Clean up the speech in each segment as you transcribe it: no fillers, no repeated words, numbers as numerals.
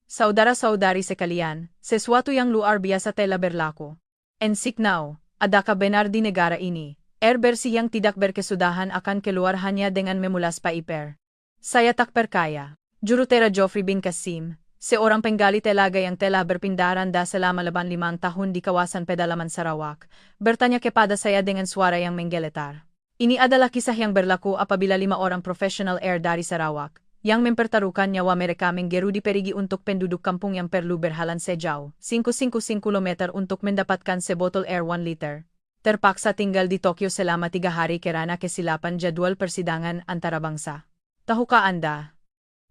Saudara-saudari sekalian, sesuatu yang luar biasa telah berlaku. Ensiknao, adakah benar di negara ini, air bersih yang tidak berkesudahan akan keluar hanya dengan memulas piper? Saya tak percaya. Jurutera Joffrey bin Qasim, seorang penggali telaga yang telah berpindah-randa selama 85 tahun di kawasan pedalaman Sarawak, bertanya kepada saya dengan suara yang menggeletar. Ini adalah kisah yang berlaku apabila 5 orang profesional air dari Sarawak, yang mempertaruhkan nyawa mereka menggeru di perigi untuk penduduk kampung yang perlu berhalan sejauh 555 km untuk mendapatkan sebotol air 1 liter. Terpaksa tinggal di Tokyo selama 3 hari karena kesilapan jadwal persidangan antarabangsa. Tahukah Anda?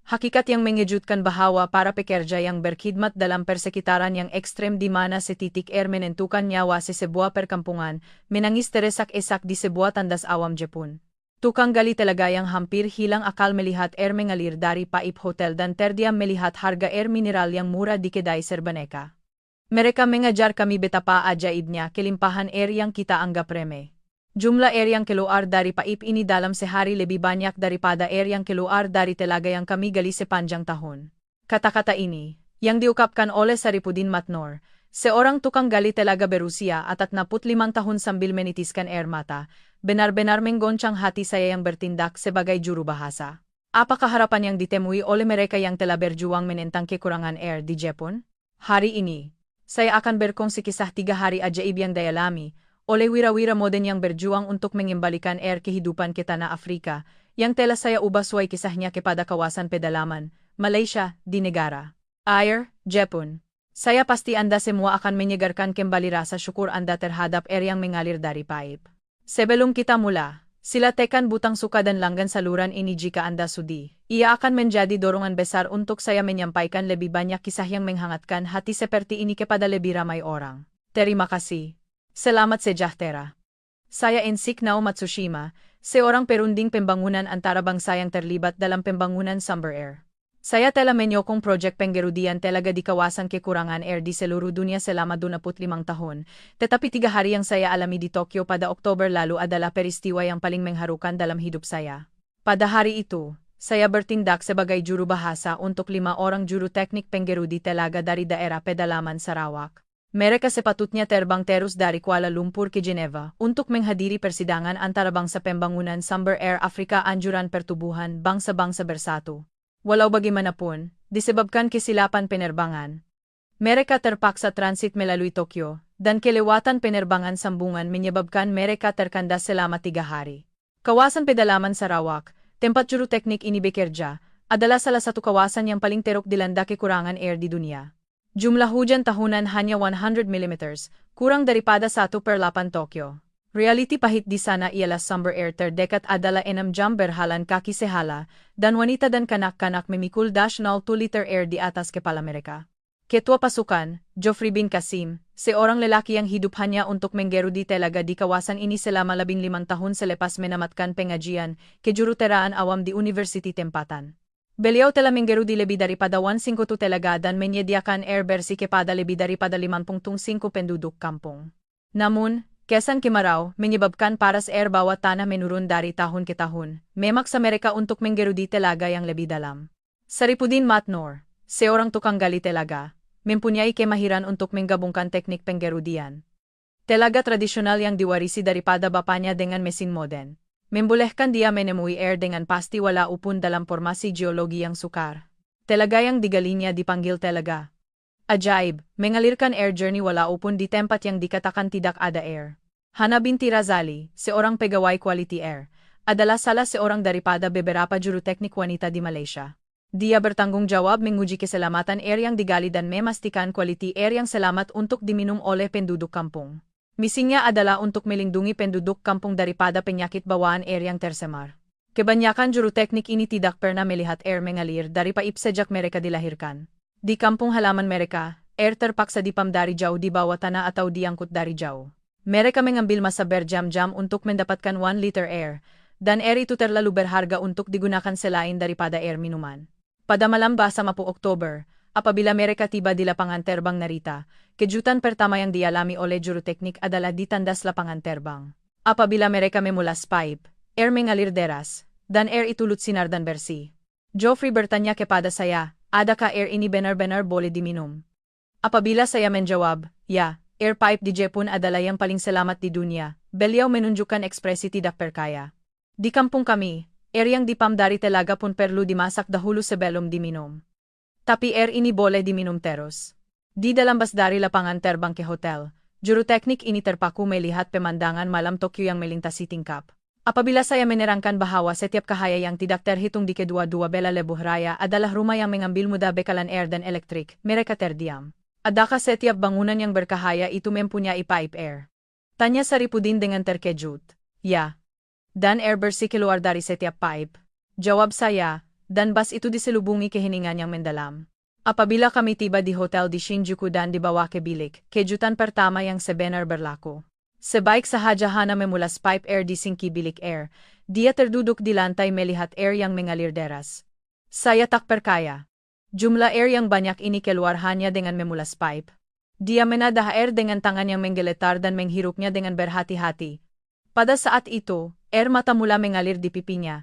Hakikat yang mengejutkan bahwa para pekerja yang berkhidmat dalam persekitaran yang ekstrem di mana setitik air menentukan nyawa sa sebuah perkampungan, menangis teresak-esak di sebuah tandas awam Jepun. Tukang gali talaga yang hampir hilang akal melihat air mengalir dari pipe hotel dan terdiam melihat harga air mineral yang murah di kedai serbaneka. Mereka mengajar kami betapa ajaibnya kelimpahan air yang kita anggap remeh. Jumlah air yang keluar dari pipe ini dalam sehari lebih banyak daripada air yang keluar dari telaga yang kami gali sepanjang tahun. Kata-kata ini, yang diungkapkan oleh Saripudin Matnor, seorang tukang gali telaga berusia 45 tahun sambil menitiskan air mata, benar-benar menggoncang hati saya yang bertindak sebagai juru bahasa. Apakah harapan yang ditemui oleh mereka yang telah berjuang menentang kekurangan air di Jepun? Hari ini, saya akan berkongsi kisah 3 hari ajaib yang dialami oleh wira-wira modern yang berjuang untuk mengembalikan air kehidupan ke tanah Afrika, yang telah saya ubah suai kisahnya kepada kawasan pedalaman, Malaysia, di negara air, Jepun. Saya pasti Anda semua akan menyegarkan kembali rasa syukur Anda terhadap air yang mengalir dari pipe. Sebelum kita mula, silakan butang suka dan langgan saluran ini jika Anda sudi. Ia akan menjadi dorongan besar untuk saya menyampaikan lebih banyak kisah yang menghangatkan hati seperti ini kepada lebih ramai orang. Terima kasih. Selamat sejahtera. Saya Ensiknao Matsushima, seorang perunding pembangunan antarabangsa yang terlibat dalam pembangunan sumber air. Saya telah menyokong proyek penggerudian telaga di kawasan kekurangan air di seluruh dunia selama 25 tahun, tetapi 3 hari yang saya alami di Tokyo pada Oktober lalu adalah peristiwa yang paling mengharukan dalam hidup saya. Pada hari itu, saya bertindak sebagai juru bahasa untuk 5 orang juru teknik penggerudi telaga dari daerah pedalaman Sarawak. Mereka sepatutnya terbang terus dari Kuala Lumpur ke Geneva untuk menghadiri persidangan antarabangsa pembangunan sumber air Afrika anjuran pertubuhan bangsa-bangsa bersatu. Walau bagaimanapun, disebabkan kesilapan penerbangan, mereka terpaksa transit melalui Tokyo, dan kelewatan penerbangan sambungan menyebabkan mereka terkandas selama 3 hari. Kawasan pedalaman Sarawak, tempat juru teknik ini bekerja, adalah salah satu kawasan yang paling teruk dilanda kekurangan air di dunia. Jumlah hujan tahunan hanya 100 mm, kurang daripada 1/8 Tokyo. Reality pahit di sana ialah sumber air terdekat adalah 6 jam berjalan kaki sehala, dan wanita dan kanak-kanak memikul 2 liter air di atas kepala mereka. Ketua pasukan, Joffrey bin Qasim, seorang lelaki yang hidup hanya untuk menggerudi telaga di kawasan ini selama 15 tahun selepas menamatkan pengajian kejuruteraan awam di University tempatan. Beliau telah menggerudi lebih daripada 150 telaga dan menyediakan air bersih kepada lebih daripada 55 penduduk kampung. Namun, kesan kemarau menyebabkan paras air bawah tanah menurun dari tahun ke tahun, memaksa mereka untuk menggerudi telaga yang lebih dalam. Saripudin Matnor, seorang tukang gali telaga, mempunyai kemahiran untuk menggabungkan teknik penggerudian telaga tradisional yang diwarisi daripada bapaknya dengan mesin modern. Membolehkan dia menemui air dengan pasti walaupun dalam formasi geologi yang sukar. Telaga yang digalinya dipanggil telaga ajaib, mengalirkan air journey walaupun di tempat yang dikatakan tidak ada air. Hana binti Razali, seorang pegawai quality air, adalah salah seorang daripada beberapa juru teknik wanita di Malaysia. Dia bertanggung jawab menguji keselamatan air yang digali dan memastikan quality air yang selamat untuk diminum oleh penduduk kampung. Misinya adalah untuk melindungi penduduk kampung daripada penyakit bawaan air yang tercemar. Kebanyakan juru teknik ini tidak pernah melihat air mengalir dari pipe sejak mereka dilahirkan. Di kampung halaman mereka, air terpaksa dipam dari jauh di bawah tanah atau diangkut dari jauh. Mereka mengambil masa berjam-jam untuk mendapatkan 1 liter air, dan air itu terlalu berharga untuk digunakan selain daripada air minuman. Pada malam 10 Oktober, apabila mereka tiba di lapangan terbang Narita, kejutan pertama yang dialami oleh juru teknik adalah ditandas lapangan terbang. Apabila mereka memulas pipe, air mengalir deras, dan air itu sinar dan bersih. Joffrey bertanya kepada saya, Ada ka air ini benar-benar boleh diminum. Apabila saya menjawab, ya, air pipe di Jepun adalah yang paling selamat di dunia, beliau menunjukkan ekspresi tidak percaya. Di kampung kami, air yang dipam dari telaga pun perlu dimasak dahulu sebelum diminum. Tapi air ini boleh diminum terus. Di dalam bus dari lapangan terbang ke hotel, juru teknik ini terpaku melihat pemandangan malam Tokyo yang melintasi tingkap. Apabila saya menerangkan bahwa setiap kahaya yang tidak terhitung di kedua-dua bela lebuh raya adalah rumah yang mengambil mudah bekalan air dan elektrik, mereka terdiam. Adakah setiap bangunan yang berkahaya itu mempunyai pipe air? Tanya Saripudin dengan terkejut. Ya. Dan air bersih keluar dari setiap pipe. Jawab saya, dan bus itu diselubungi keheningan yang mendalam. Apabila kami tiba di hotel di Shinjuku dan dibawa ke bilik, kejutan pertama yang sebenar berlaku. Sebaik sahaja Hana memulas pipe air di singki bilik air, dia terduduk di lantai melihat air yang mengalir deras. Saya tak percaya. Jumlah air yang banyak ini keluar hanya dengan memulas pipe. Dia menadah air dengan tangan yang menggeletar dan menghirupnya dengan berhati-hati. Pada saat itu, air mata mula mengalir di pipinya.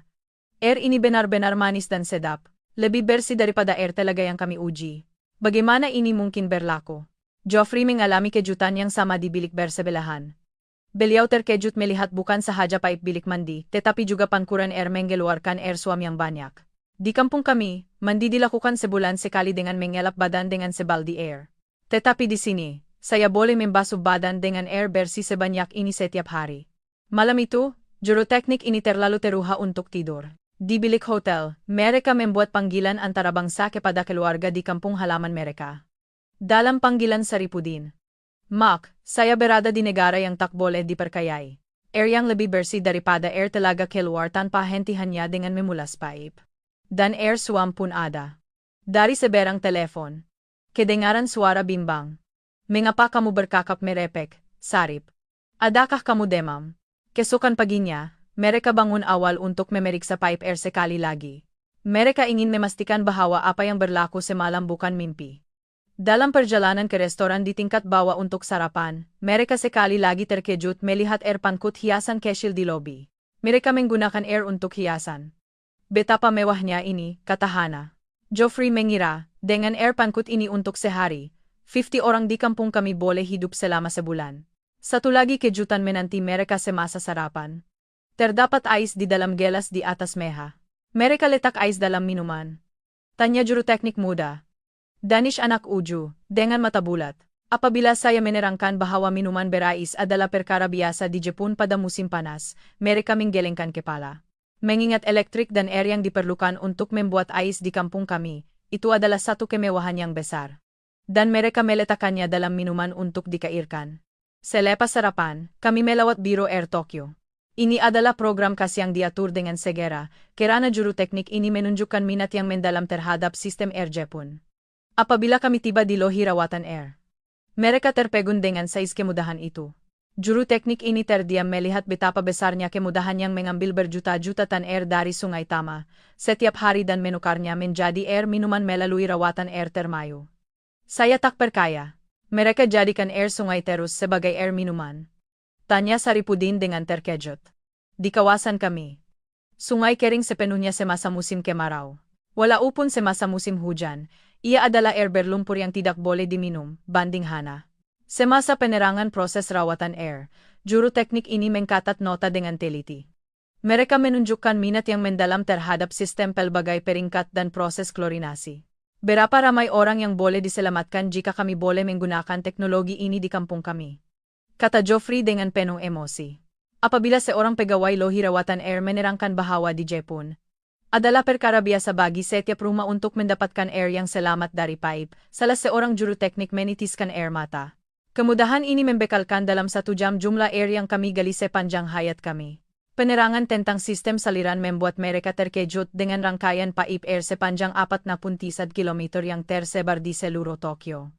Air ini benar-benar manis dan sedap. Lebih bersih daripada air telaga yang kami uji. Bagaimana ini mungkin berlaku? Geoffrey mengalami kejutan yang sama di bilik bersebelahan. Beliau terkejut melihat bukan sahaja pipe bilik mandi, tetapi juga pankuran air mengeluarkan air suam yang banyak. Di kampung kami, mandi dilakukan sebulan sekali dengan mengelap badan dengan sebaldi air. Tetapi di sini, saya boleh membasuh badan dengan air bersih sebanyak ini setiap hari. Malam itu, juru teknik ini terlalu teruha untuk tidur. Di bilik hotel, mereka membuat panggilan antara bangsa kepada keluarga di kampung halaman mereka. Dalam panggilan Saripudin, Mak, saya berada di negara yang tak boleh dipercayai. Air yang lebih bersih daripada air telaga keluar tanpa hentikannya dengan memulas pipe. Dan air suam pun ada. Dari seberang telepon, kedengaran suara bimbang. Mengapa kamu berkakap merepek, Sarip? Adakah kamu demam? Keesokan paginya, mereka bangun awal untuk memeriksa pipe air sekali lagi. Mereka ingin memastikan bahwa apa yang berlaku semalam bukan mimpi. Dalam perjalanan ke restoran di tingkat bawah untuk sarapan, mereka sekali lagi terkejut melihat air pankut hiasan Cecil di lobi. Mereka menggunakan air untuk hiasan. Betapa mewahnya ini, kata Hana. Geoffrey mengira, dengan air pankut ini untuk sehari, 50 orang di kampung kami boleh hidup selama sebulan. Satu lagi kejutan menanti mereka semasa sarapan. Terdapat ais di dalam gelas di atas meja. Mereka letak ais dalam minuman. Tanya juru teknik muda. Danish anak uju, dengan mata bulat. Apabila saya menerangkan bahwa minuman berais adalah perkara biasa di Jepun pada musim panas, mereka menggelengkan kepala. Mengingat elektrik dan air yang diperlukan untuk membuat ais di kampung kami, itu adalah satu kemewahan yang besar. Dan mereka meletakkannya dalam minuman untuk dikairkan. Selepas sarapan, kami melawat Biro Air Tokyo. Ini adalah program khas yang diatur dengan segera, karena juru teknik ini menunjukkan minat yang mendalam terhadap sistem air Jepun. Apabila kami tiba di lohi rawatan air, mereka terpegun dengan sais kemudahan itu. Juru teknik ini terdiam melihat betapa besarnya kemudahan yang mengambil berjuta-juta tan air dari Sungai Tama setiap hari dan menukarnya menjadi air minuman melalui rawatan air termayu. Saya tak percaya. Mereka jadikan air sungai terus sebagai air minuman. Tanya Saripudin dengan terkejut. Di kawasan kami, sungai kering sepenuhnya semasa musim kemarau. Wala upon semasa musim hujan. Ia adalah air berlumpur yang tidak boleh diminum, banding Hana. Semasa penerangan proses rawatan air, juru teknik ini mengkatat nota dengan teliti. Mereka menunjukkan minat yang mendalam terhadap sistem pelbagai peringkat dan proses klorinasi. Berapa ramai orang yang boleh diselamatkan jika kami boleh menggunakan teknologi ini di kampung kami? Kata Geoffrey dengan penuh emosi. Apabila seorang pegawai lohi rawatan air menerangkan bahwa di Jepun, adalah perkara biasa bagi setiap rumah untuk mendapatkan air yang selamat dari pipe, salah seorang juru teknik menitiskan air mata. Kemudahan ini membekalkan dalam 1 jam jumlah air yang kami gali sepanjang hayat kami. Penerangan tentang sistem saliran membuat mereka terkejut dengan rangkaian pipe air sepanjang 40 kilometer yang tersebar di seluruh Tokyo.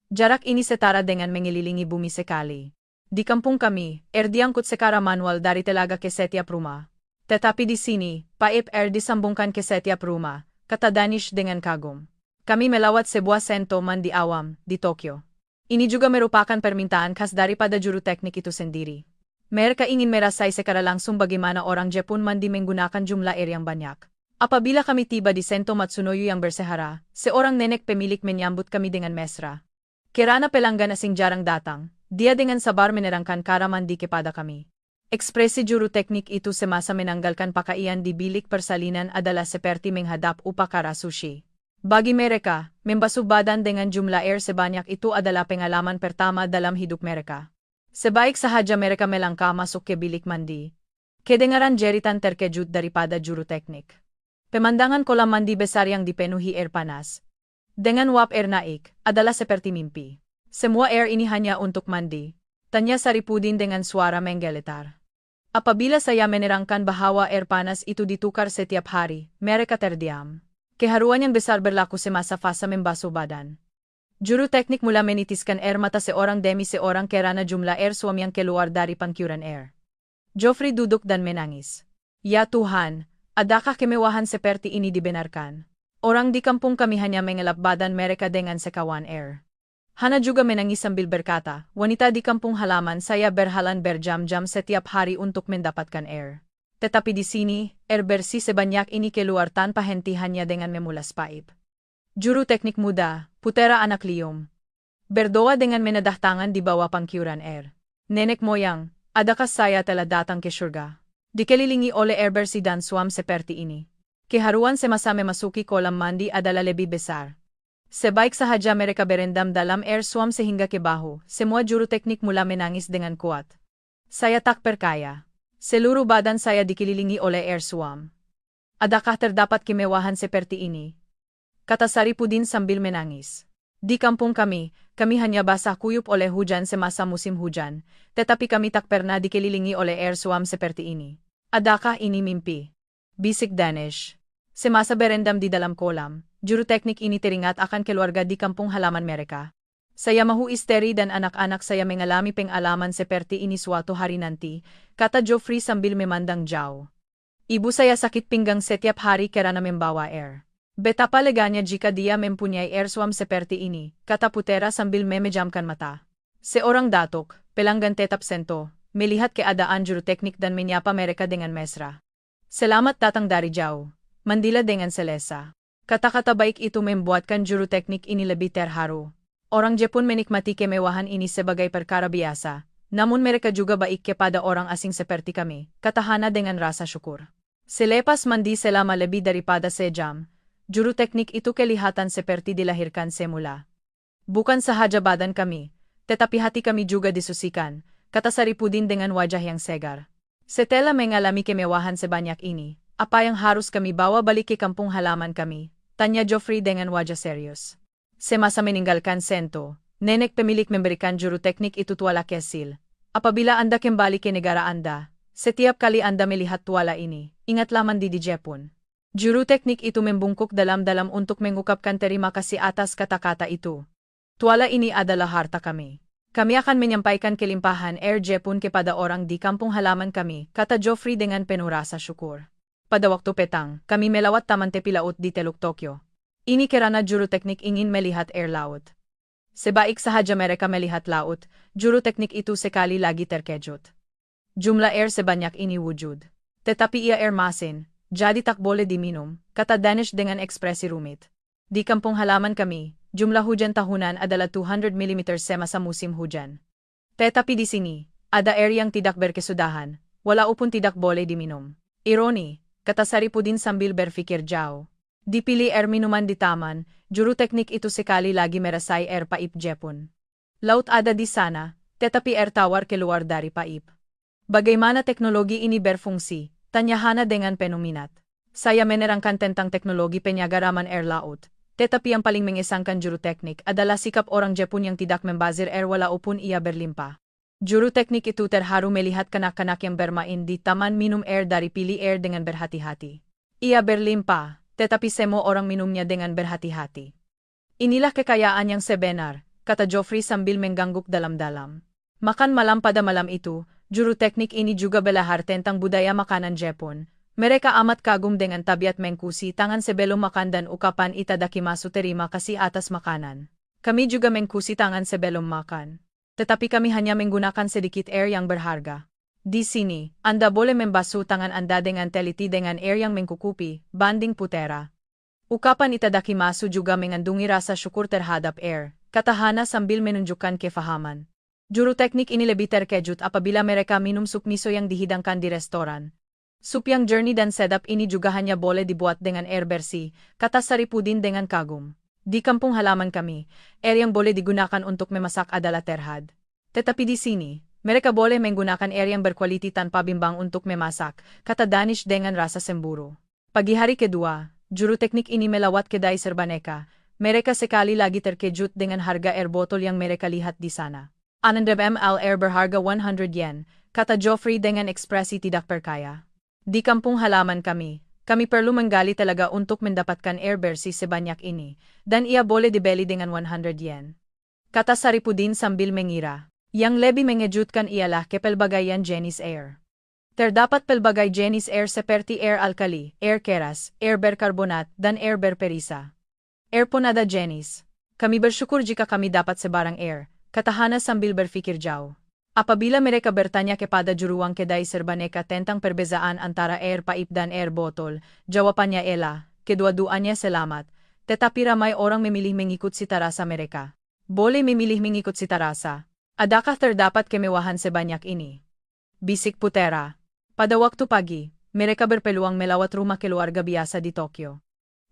Jarak ini setara dengan mengelilingi bumi sekali. Di kampung kami, air diangkut secara manual dari telaga ke setiap rumah. Tetapi di sini, pipe air disambungkan ke setiap rumah, kata Danish dengan kagum. Kami melawat sebuah sento mandi awam, di Tokyo. Ini juga merupakan permintaan khas daripada juru teknik itu sendiri. Mereka ingin merasai secara langsung bagaimana orang Jepun mandi menggunakan jumlah air yang banyak. Apabila kami tiba di Sento Matsunoyo yang bersehara, seorang nenek pemilik menyambut kami dengan mesra. Kirana pelanggan asing jarang datang, dia dengan sabar menerangkan cara mandi kepada kami. Ekspresi juru teknik itu semasa menanggalkan pakaian di bilik persalinan adalah seperti menghadap upakara sushi. Bagi mereka, membasuh badan dengan jumlah air sebanyak itu adalah pengalaman pertama dalam hidup mereka. Sebaik sahaja mereka melangkah masuk ke bilik mandi. Kedengaran jeritan terkejut daripada juru teknik. Pemandangan kolam mandi besar yang dipenuhi air panas. Dengan uap air naik, adalah seperti mimpi. Semua air ini hanya untuk mandi. Tanya Saripudin dengan suara menggeletar. Apabila saya menerangkan bahwa air panas itu ditukar setiap hari, mereka terdiam. Keharuan yang besar berlaku semasa fase membasuh badan. Juru teknik mula menitiskan air mata seorang demi seorang karena jumlah air suam yang keluar dari pangkuran air. Joffrey duduk dan menangis. Ya Tuhan! Adakah kemewahan seperti ini dibenarkan? Orang di kampung kami hanya mengelap badan mereka dengan sekawan air. Hana juga menangis sambil berkata, wanita di kampung halaman saya berhalan berjam-jam setiap hari untuk mendapatkan air. Tetapi di sini, air bersih sebanyak ini keluar tanpa henti-hentinya dengan memulas paip. Juru teknik muda, putera anak Liom. Berdoa dengan menadah tangan di bawah pangkuran air. Nenek moyang, adakah saya telah datang ke surga? Dikelilingi oleh air bersih dan suam seperti ini. Keharuan semasa memasuki kolam mandi adalah lebih besar. Sebaik sahaja mereka berendam dalam air suam sehingga ke bahu, semua juru teknik mula menangis dengan kuat. Saya tak percaya. Seluruh badan saya dikelilingi oleh air suam. Adakah terdapat kemewahan seperti ini? Kata Saripudin sambil menangis. Di kampung kami hanya basah kuyup oleh hujan semasa musim hujan, tetapi kami tak pernah dikelilingi oleh air suam seperti ini. Adakah ini mimpi? Bisik Danish. Semasa berendam di dalam kolam, juru teknik ini teringat akan keluarga di kampung halaman mereka. Saya mahu istri dan anak-anak saya mengalami pengalaman seperti ini suatu hari nanti, kata Joffrey sambil memandang jauh. Ibu saya sakit pinggang setiap hari karena membawa air. Betapa leganya jika dia mempunyai air suam seperti ini, kata putera sambil memejamkan mata. Seorang datuk, pelanggan tetap Sento, melihat keadaan juru teknik dan menyapa mereka dengan mesra. Selamat datang dari jauh. Mandila dengan selesa. Kata-kata baik itu membuatkan juru teknik ini lebih terharu. Orang Jepun menikmati kemewahan ini sebagai perkara biasa, namun mereka juga baik kepada orang asing seperti kami, kata Hana dengan rasa syukur. Selepas mandi selama lebih daripada sejam, juru teknik itu kelihatan seperti dilahirkan semula. Bukan sahaja badan kami, tetapi hati kami juga disucikan, kata Saripudin dengan wajah yang segar. Setelah mengalami kemewahan sebanyak ini, apa yang harus kami bawa balik ke kampung halaman kami? Tanya Joffrey dengan wajah serius. Semasa meninggalkan Sento, nenek pemilik memberikan juru teknik itu tuala kesil. Apabila Anda kembali ke negara Anda, setiap kali Anda melihat tuala ini, ingatlah mandi di Jepun. Juru teknik itu membungkuk dalam-dalam untuk mengungkapkan terima kasih atas kata-kata itu. Tuala ini adalah harta kami. Kami akan menyampaikan kelimpahan air Jepun kepada orang di kampung halaman kami, kata Joffrey dengan penuh rasa syukur. Pada waktu petang, kami melawat taman tepi laut di Teluk Tokyo. Ini karena juru teknik ingin melihat air laut. Sebaik sahaja mereka melihat laut, juru teknik itu sekali lagi terkejut. Jumlah air sebanyak ini wujud. Tetapi ia air masin, jadi tak boleh diminum, kata Danish dengan ekspresi rumit. Di kampung halaman kami, jumlah hujan tahunan adalah 200 mm semasa musim hujan. Tetapi di sini, ada air yang tidak berkesudahan, walaupun tidak boleh diminum. Ironi, kata Saripudin sambil berpikir jauh. Dipilih air minuman di taman, juru teknik itu sekali lagi merasai air paip Jepun. Laut ada di sana, tetapi air tawar keluar dari paip. Bagaimana teknologi ini berfungsi? Tanya Hana dengan penuh minat. Saya menerangkan tentang teknologi penyagaraman air laut. Tetapi yang paling mengesankan juru teknik adalah sikap orang Jepun yang tidak membazir air walaupun ia berlimpah. Juru teknik itu terharu melihat kanak-kanak yang bermain di taman minum air dari pilih air dengan berhati-hati. Ia berlimpah, tetapi semua orang minumnya dengan berhati-hati. Inilah kekayaan yang sebenar, kata Joffrey sambil mengangguk dalam-dalam. Makan malam pada malam itu, juru teknik ini juga belahar tentang budaya makanan Jepun. Mereka amat kagum dengan tabiat mengkusi tangan sebelum makan dan ukapan itadakimasu terima kasih atas makanan. Kami juga mengkusi tangan sebelum makan. Tetapi kami hanya menggunakan sedikit air yang berharga. Di sini, anda boleh membasu tangan anda dengan teliti dengan air yang mengkukupi, banding putera. Ukapan itadakimasu juga mengandungi rasa syukur terhadap air, kata Hana sambil menunjukkan kefahaman. Juru teknik ini lebih terkejut apabila mereka minum sup miso yang dihidangkan di restoran. Sup yang jernih dan sedap ini juga hanya boleh dibuat dengan air bersih, kata Saripudin dengan kagum. Di kampung halaman kami, air yang boleh digunakan untuk memasak adalah terhad. Tetapi di sini, mereka boleh menggunakan air yang berkualiti tanpa bimbang untuk memasak, kata Danish dengan rasa semburu. Pagi hari kedua, juru teknik ini melawat kedai Serbaneka. Mereka sekali lagi terkejut dengan harga air botol yang mereka lihat di sana. 6 ml air berharga 100 yen, kata Joffrey dengan ekspresi tidak perkaya. Di kampung halaman kami perlu menggali talaga untuk mendapatkan air bersih sebanyak ini, dan ia boleh dibeli dengan 100 yen. Kata Saripudin sambil mengira. Yang lebih mengejutkan ialah kepelbagaian jenis air. Terdapat pelbagai jenis air seperti air alkali, air keras, air berkarbonat, dan air berperisa. Air pun ada jenis. Kami bersyukur jika kami dapat sebarang air, kata Hana sambil berpikir jauh. Apabila mereka bertanya kepada juruang kedai Serbaneka tentang perbezaan antara air paip dan air botol, jawabannya ialah, kedua-duanya selamat, tetapi ramai orang memilih mengikut cita rasa mereka. Boleh memilih mengikut cita rasa. Adakah terdapat kemewahan sebanyak ini? Bisik Putera. Pada waktu pagi, mereka berpeluang melawat rumah keluarga biasa di Tokyo.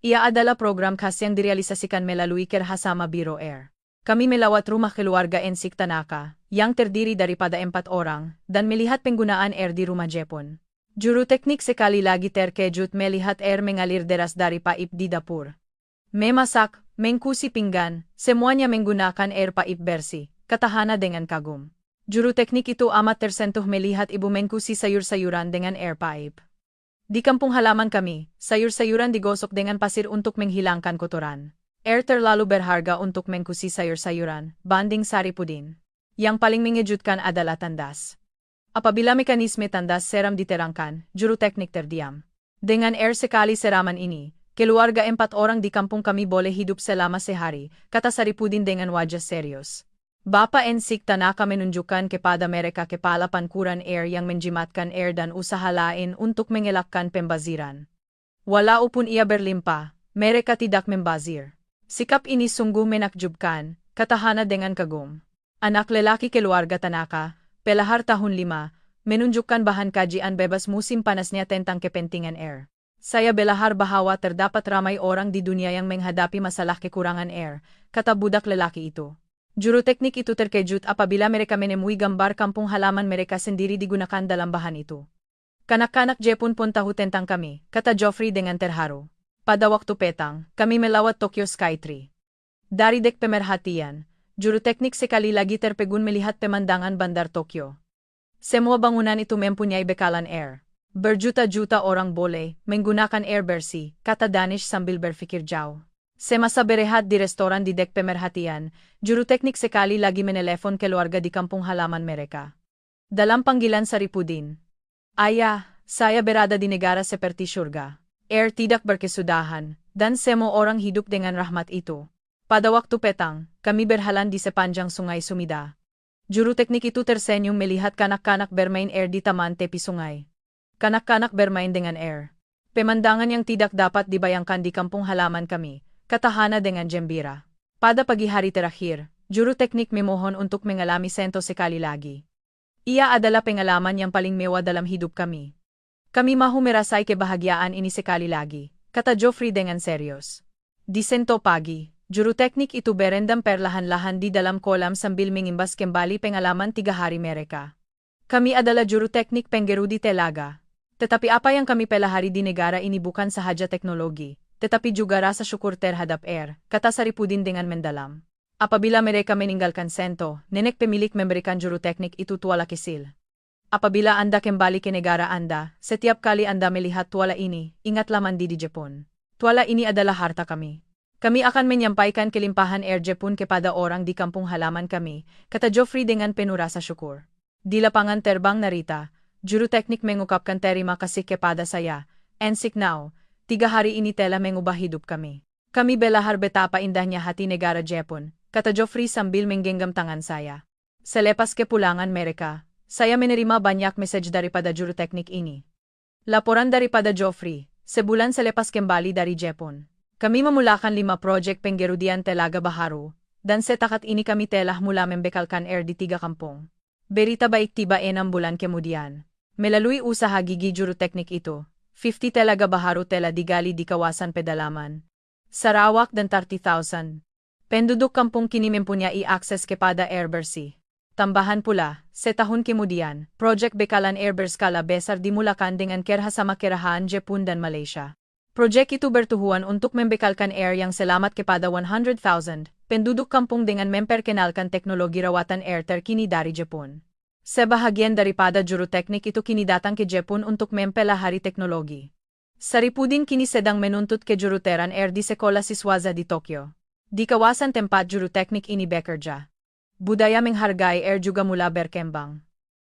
Ia adalah program khas yang direalisasikan melalui kerjasama Biro Air. Kami melawat rumah keluarga Ensik Tanaka, yang terdiri daripada 4 orang, dan melihat penggunaan air di rumah Jepun. Juru teknik sekali lagi terkejut melihat air mengalir deras dari paip di dapur. Memasak, mengcuci pinggan, semuanya menggunakan air paip bersih, kata Hana dengan kagum. Juru teknik itu amat tersentuh melihat ibu mengcuci sayur-sayuran dengan air pipe. Di kampung halaman kami, sayur-sayuran digosok dengan pasir untuk menghilangkan kotoran. Air terlalu berharga untuk mengcuci sayur-sayuran, banding Saripudin. Yang paling mengejutkan adalah tandas. Apabila mekanisme tandas seram diterangkan, juru teknik terdiam. Dengan air sekali seraman ini, keluarga 4 orang di kampung kami boleh hidup selama sehari, kata Saripudin dengan wajah serius. Bapa Ensik Tanaka menunjukkan kepada mereka kepala pankuran air yang menjimatkan air dan usaha lain untuk mengelakkan pembaziran. Walaupun ia berlimpah, mereka tidak membazir. Sikap ini sungguh menakjubkan, kata Hana dengan kagum. Anak lelaki keluarga Tanaka, pelahar tahun 5, menunjukkan bahan kajian bebas musim panasnya tentang kepentingan air. Saya belahar bahwa terdapat ramai orang di dunia yang menghadapi masalah kekurangan air, kata budak lelaki itu. Juru teknik itu terkejut apabila mereka menemui gambar kampung halaman mereka sendiri digunakan dalam bahan itu. Kanak-kanak Jepun pun tahu tentang kami, kata Joffrey dengan terharu. Pada waktu petang, kami melawat Tokyo Skytree. Dari dek pemerhatian, juru teknik sekali lagi terpegun melihat pemandangan bandar Tokyo. Semua bangunan itu mempunyai bekalan air. Berjuta-juta orang boleh menggunakan air bersih, kata Danish sambil berpikir jauh. Semasa berehat di restoran di dek pemerhatian, juru teknik sekali lagi menelepon keluarga di kampung halaman mereka. Dalam panggilan Saripudin. Ayah, saya berada di negara seperti surga. Air tidak berkesudahan, dan semua orang hidup dengan rahmat itu. Pada waktu petang, kami berhalan di sepanjang sungai Sumida. Juru teknik itu tersenyum melihat kanak-kanak bermain air di taman tepi sungai. Kanak-kanak bermain dengan air. Pemandangan yang tidak dapat dibayangkan di kampung halaman kami, kata Hana dengan gembira. Pada pagi hari terakhir, juru teknik memohon untuk mengalami sento sekali lagi. Ia adalah pengalaman yang paling mewah dalam hidup kami. Kami mahu merasai kebahagiaan ini sekali lagi, kata Joffrey dengan serius. Di sento pagi, juru teknik itu berendam perlahan-lahan di dalam kolam sambil mengimbas kembali pengalaman 3 hari mereka. Kami adalah juru teknik penggerudi telaga. Tetapi apa yang kami pelajari di negara ini bukan sahaja teknologi, tetapi juga rasa syukur terhadap air, kata Saripudin dengan mendalam. Apabila mereka meninggalkan sento, nenek pemilik memberikan juru teknik itu tuala kesil. Apabila Anda kembali ke negara Anda, setiap kali Anda melihat tuala ini, ingatlah mandi di Jepun. Tuala ini adalah harta kami. Kami akan menyampaikan kelimpahan air Jepun kepada orang di kampung halaman kami, kata Joffrey dengan penuh rasa syukur. Di lapangan terbang Narita, juru teknik mengungkapkan terima kasih kepada saya, Ensik Now. 3 hari ini telah mengubah hidup kami. Kami belahar betapa indahnya hati negara Jepun, kata Joffrey sambil menggenggam tangan saya. Selepas kepulangan mereka, Saya menerima banyak message daripada juru teknik ini. Laporan daripada Joffrey, sebulan selepas kembali dari Jepun. Kami memulakan 5 proyek penggerudian Telaga Baharu, dan setakat ini kami telah mula membekalkan air di 3 kampung. Berita baik tiba 6 bulan kemudian. Melalui usaha gigi juru teknik itu, 50 Telaga Baharu telah digali di kawasan pedalaman Sarawak dan 30,000 penduduk kampung kini mempunyai akses kepada air bersih. Tambahan pula, setahun kemudian, Project Bekalan Air berskala besar dimulakan dengan kerjasama Kerajaan Jepun dan Malaysia. Proyek itu bertujuan untuk membekalkan air yang selamat kepada 100,000 penduduk kampung dengan memperkenalkan teknologi rawatan air terkini dari Jepun. Sebahagian daripada juru teknik itu kini datang ke Jepun untuk mempelajari teknologi. Saripudin kini sedang menuntut kejuruteran air di sekolah siswaza di Tokyo. Di kawasan tempat juru teknik ini bekerja, budaya menghargai air juga mula berkembang.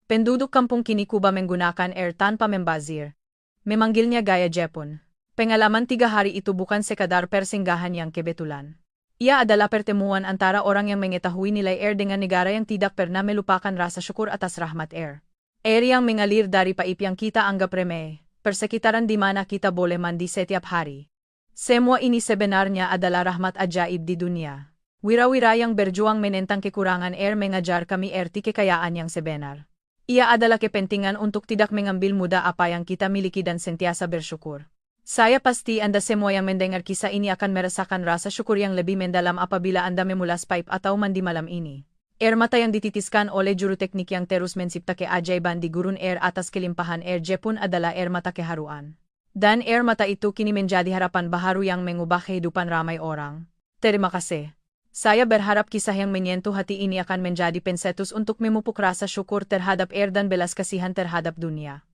Penduduk kampung kini kuba menggunakan air tanpa membazir. Memanggilnya gaya Jepun. Pengalaman 3 hari itu bukan sekadar persinggahan yang kebetulan. Ia adalah pertemuan antara orang yang mengetahui nilai air dengan negara yang tidak pernah melupakan rasa syukur atas rahmat air. Air yang mengalir dari paip yang kita anggap remeh, persekitaran di mana kita boleh mandi setiap hari. Semua ini sebenarnya adalah rahmat ajaib di dunia. Wira-wira yang berjuang menentang kekurangan air mengajar kami erti kekayaan yang sebenar. Ia adalah kepentingan untuk tidak mengambil mudah apa yang kita miliki dan sentiasa bersyukur. Saya pasti Anda semua yang mendengar kisah ini akan merasakan rasa syukur yang lebih mendalam apabila Anda memulas pipe atau mandi malam ini. Air mata yang dititiskan oleh juru teknik yang terus mencipta keajaiban di gurun air atas kelimpahan air Jepun adalah air mata keharuan. Dan air mata itu kini menjadi harapan baharu yang mengubah kehidupan ramai orang. Terima kasih. Saya berharap kisah yang menyentuh hati ini akan menjadi pencetus untuk memupuk rasa syukur terhadap air dan belas kasihan terhadap dunia.